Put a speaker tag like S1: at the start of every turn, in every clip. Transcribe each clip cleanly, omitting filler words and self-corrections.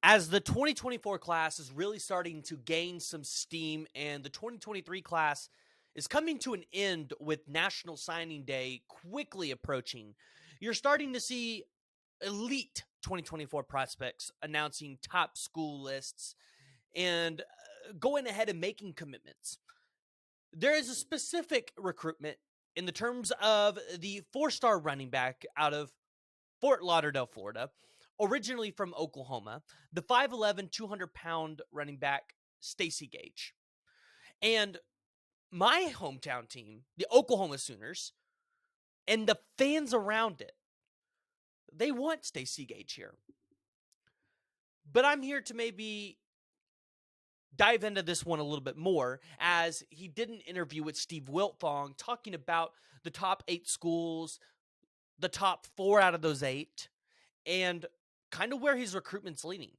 S1: As the 2024 class is really starting to gain some steam and the 2023 class is coming to an end with National Signing Day quickly approaching, you're starting to see elite 2024 prospects announcing top school lists and going ahead and making commitments. There is a specific recruitment in the terms of the 4-star running back out of Fort Lauderdale, Florida, originally from Oklahoma, the 5'11", 200-pound running back, Stacy Gage. And my hometown team, the Oklahoma Sooners, and the fans around it, they want Stacy Gage here. But I'm here to maybe dive into this one a little bit more, as he did an interview with Steve Wiltfong talking about the top 8 schools, the top 4 out of those 8, and kind of where his recruitment's leaning.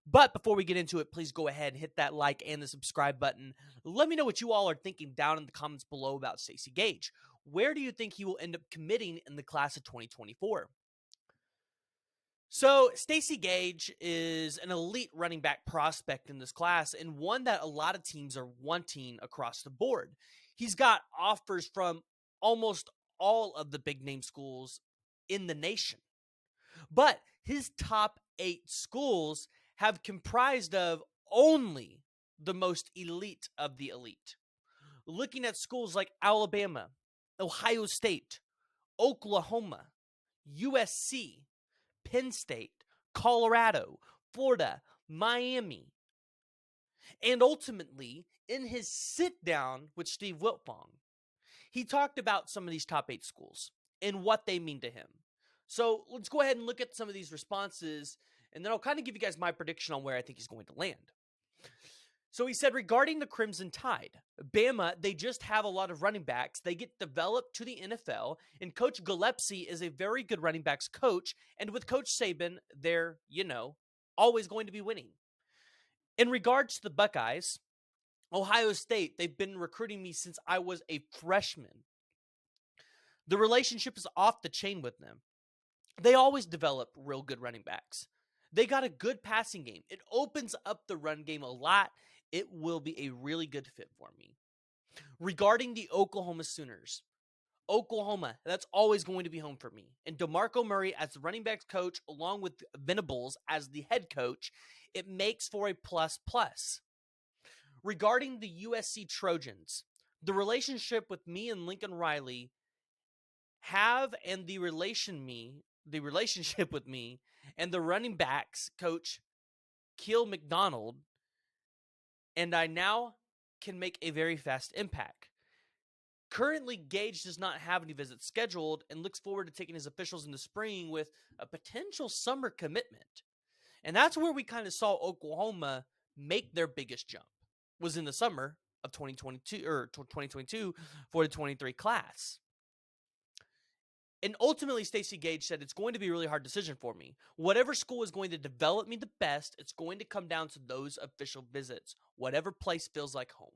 S1: But before we get into it, please go ahead and hit that like and the subscribe button. Let me know what you all are thinking down in the comments below about Stacy Gage. Where do you think he will end up committing in the class of 2024? So Stacy Gage is an elite running back prospect in this class, and one that a lot of teams are wanting across the board. He's got offers from almost all of the big name schools in the nation. But his top 8 schools have comprised of only the most elite of the elite. Looking at schools like Alabama, Ohio State, Oklahoma, USC, Penn State, Colorado, Florida, Miami. And ultimately, in his sit down with Steve Wiltfong, he talked about some of these top 8 schools and what they mean to him. So let's go ahead and look at some of these responses, and then I'll kind of give you guys my prediction on where I think he's going to land. So he said, regarding the Crimson Tide, Bama, they just have a lot of running backs. They get developed to the NFL, and Coach Gillespie is a very good running backs coach. And with Coach Saban, they're, always going to be winning. In regards to the Buckeyes, Ohio State, they've been recruiting me since I was a freshman. The relationship is off the chain with them. They always develop real good running backs. They got a good passing game. It opens up the run game a lot. It will be a really good fit for me. Regarding the Oklahoma Sooners, Oklahoma, that's always going to be home for me. And DeMarco Murray as the running backs coach, along with Venables as the head coach, it makes for a plus. Regarding the USC Trojans, the relationship with me and Lincoln Riley the relationship with me and the running backs coach Keel McDonald, and I now can make a very fast impact. Currently, Gage does not have any visits scheduled and looks forward to taking his officials in the spring with a potential summer commitment. And that's where we kind of saw Oklahoma make their biggest jump, was in the summer of 2022 for the 23 class. And ultimately, Stacy Gage said, it's going to be a really hard decision for me. Whatever school is going to develop me the best, it's going to come down to those official visits. Whatever place feels like home.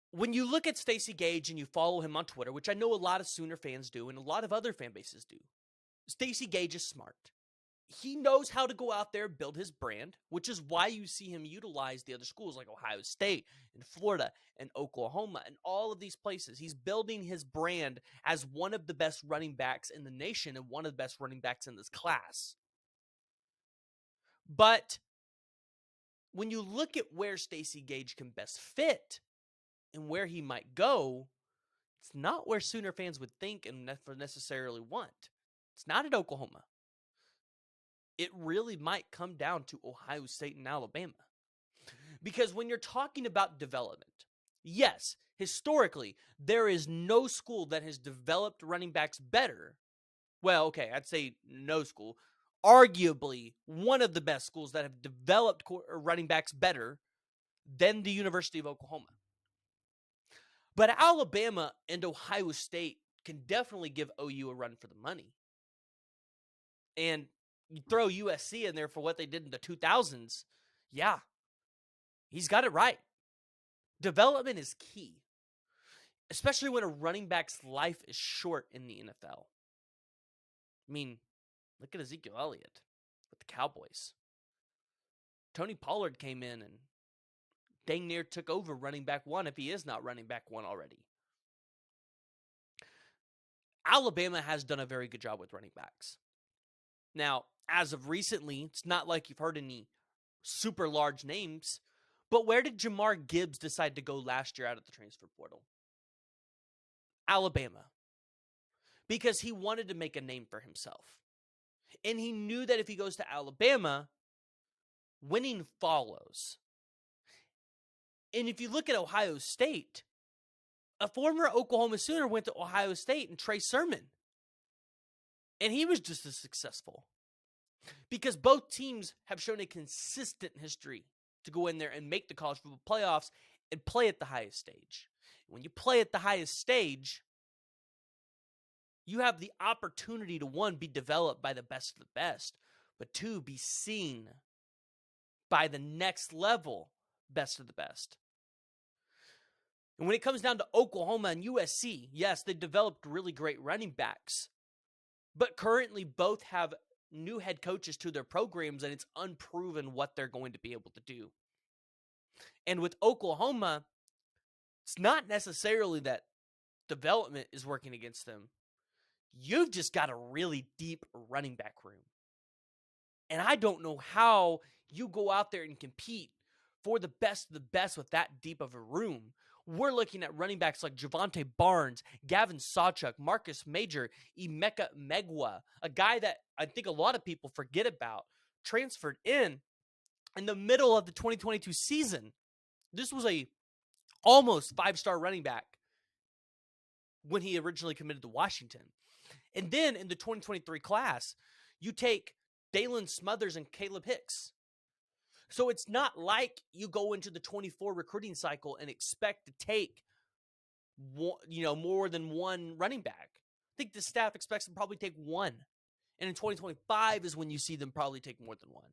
S1: When you look at Stacy Gage and you follow him on Twitter, which I know a lot of Sooner fans do and a lot of other fan bases do, Stacy Gage is smart. He knows how to go out there and build his brand, which is why you see him utilize the other schools like Ohio State and Florida and Oklahoma and all of these places. He's building his brand as one of the best running backs in the nation and one of the best running backs in this class. But when you look at where Stacy Gage can best fit and where he might go, it's not where Sooner fans would think and necessarily want. It's not at Oklahoma. It really might come down to Ohio State and Alabama. Because when you're talking about development, yes, historically, there is no school that has developed running backs better. Well, okay, I'd say no school. Arguably, one of the best schools that have developed running backs better than the University of Oklahoma. But Alabama and Ohio State can definitely give OU a run for the money. And you throw USC in there for what they did in the 2000s, yeah, he's got it right. Development is key, especially when a running back's life is short in the NFL. I mean, Look at Ezekiel Elliott with the Cowboys. Tony Pollard came in and dang near took over running back one if he is not running back one already. Alabama has done a very good job with running backs. Now, as of recently, it's not like you've heard any super large names, but where did Jamar Gibbs decide to go last year out of the transfer portal? Alabama. Because he wanted to make a name for himself. And he knew that if he goes to Alabama, winning follows. And if you look at Ohio State, a former Oklahoma Sooner went to Ohio State and Trey Sermon. And he was just as successful. Because both teams have shown a consistent history to go in there and make the college football playoffs and play at the highest stage. When you play at the highest stage, you have the opportunity to, one, be developed by the best of the best, but two, be seen by the next level best of the best. And when it comes down to Oklahoma and USC, yes, they developed really great running backs, but currently both have new head coaches to their programs, and it's unproven what they're going to be able to do. And with Oklahoma, it's not necessarily that development is working against them. You've just got a really deep running back room. And I don't know how you go out there and compete for the best of the best with that deep of a room. We're looking at running backs like Javonte Barnes, Gavin Sawchuk, Marcus Major, Emeka Megwa, a guy that I think a lot of people forget about, transferred in the middle of the 2022 season. This was a almost 5-star running back when he originally committed to Washington. And then in the 2023 class, you take Dalen Smothers and Caleb Hicks. So it's not like you go into the 24 recruiting cycle and expect to take more than one running back. I think the staff expects them to probably take one. And in 2025 is when you see them probably take more than one.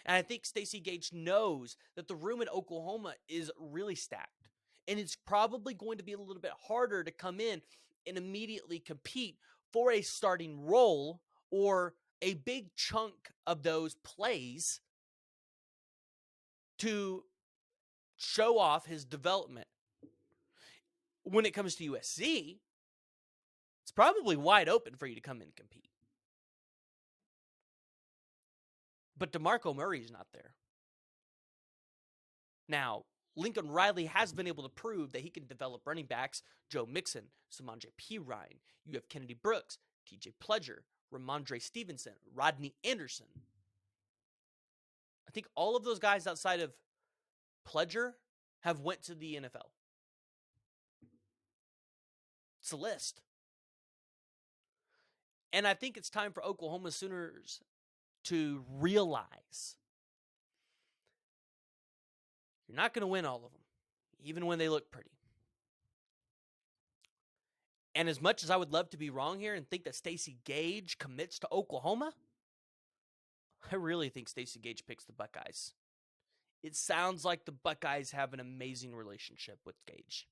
S1: And I think Stacy Gage knows that the room in Oklahoma is really stacked. And it's probably going to be a little bit harder to come in and immediately compete for a starting role or a big chunk of those plays to show off his development. When it comes to USC, it's probably wide open for you to come in and compete. But DeMarco Murray is not there. Now, Lincoln Riley has been able to prove that he can develop running backs. Joe Mixon, Samaj P. Ryan. You have Kennedy Brooks, TJ Pledger, Ramondre Stevenson, Rodney Anderson. I think all of those guys outside of Pledger have went to the NFL. It's a list. And I think it's time for Oklahoma Sooners to realize you're not going to win all of them, even when they look pretty. And as much as I would love to be wrong here and think that Stacy Gage commits to Oklahoma, I really think Stacy Gage picks the Buckeyes. It sounds like the Buckeyes have an amazing relationship with Gage.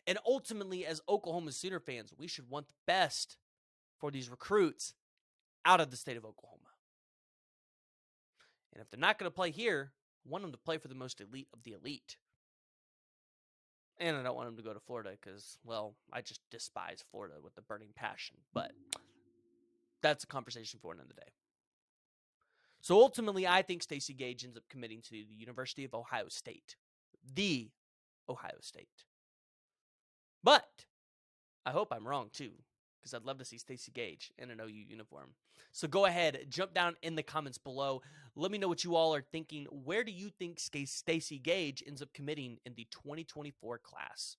S1: And ultimately, as Oklahoma Sooner fans, we should want the best for these recruits out of the state of Oklahoma. And if they're not going to play here, I want them to play for the most elite of the elite. And I don't want them to go to Florida because, well, I just despise Florida with a burning passion. But that's a conversation for another day. So ultimately, I think Stacy Gage ends up committing to the University of Ohio State. The Ohio State. But I hope I'm wrong too, because I'd love to see Stacy Gage in an OU uniform. So go ahead, jump down in the comments below. Let me know what you all are thinking. Where do you think Stacy Gage ends up committing in the 2024 class?